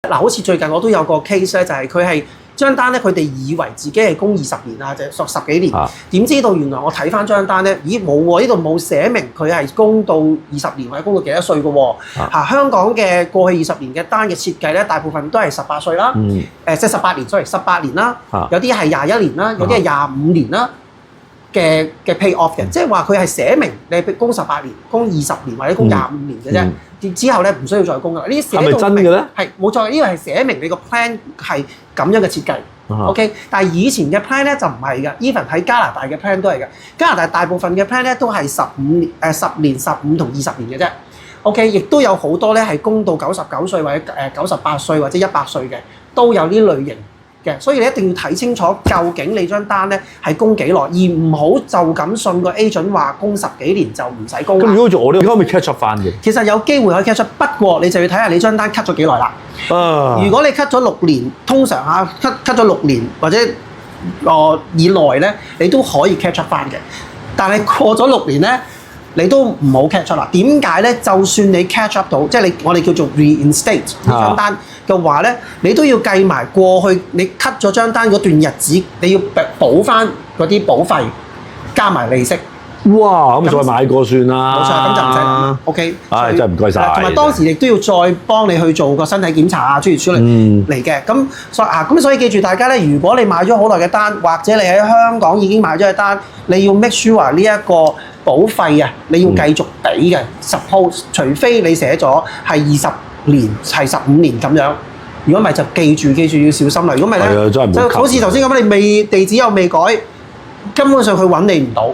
嗱，好似最近我都有個 case 咧，就係佢係張單咧，佢哋以為自己係供20年啊，或者10幾年，點知道原來我睇翻張單咧，咦冇喎，呢度冇寫明佢係供到20年或者供到幾多歲嘅喎。香港嘅過去20年嘅單嘅設計咧，大部分都係18歲啦，即係18年，18年啦，有啲係21年啦，有啲係25年啦。嘅 pay off 嘅，即係話佢係寫明你供18年、供20年或者供25年嘅啫，之後咧唔需要再供噶啦。呢啲寫到明係咪真嘅咧？係冇錯，呢個係寫明你個 plan 係咁樣嘅設計。OK， 但係以前嘅 plan 咧就唔係嘅 ，even 喺加拿大嘅 plan 都係嘅。加拿大大部分嘅 plan 咧都係10年、15同20年嘅啫。OK， 亦都有好多咧係供到99歲或者98歲或者100歲嘅，都有呢類型。所以你一定要睇清楚，究竟你張單咧係供幾耐，而唔好就咁信個 agent 話供10幾年就唔使供。咁如果好似我呢，可唔可以 catch up 翻嘅？其實有機會可以 catch up，不過你就要睇下你張單 cut 咗幾耐啦。如果你 cut 咗6年，通常cut 咗6年或者以內咧，你都可以 catch up 翻嘅。但係過咗6年咧，你都唔好 catch up 啦。點解咧？就算你 catch up 到，即係我哋叫做 reinstate 呢張單嘅話咧，你都要計埋過去你 cut 咗張單嗰段日子，你要補翻嗰啲保費，加埋利息。哇！咁再買過算啦。冇錯，咁就唔使。OK。真係唔該晒。同埋當時亦都要再幫你去做個身體檢查啊，諸如此類嚟嘅。咁所以記住大家咧，如果你買咗好耐嘅單，或者你喺香港已經買咗嘅單，你要 make sure 呢一個保費啊，你要繼續俾嘅。Suppose 除非你寫咗係20年、係15年咁樣，如果唔係就記住要小心啦。如果唔係咧，就好似頭先咁，你地址又未改，根本上佢揾你唔到。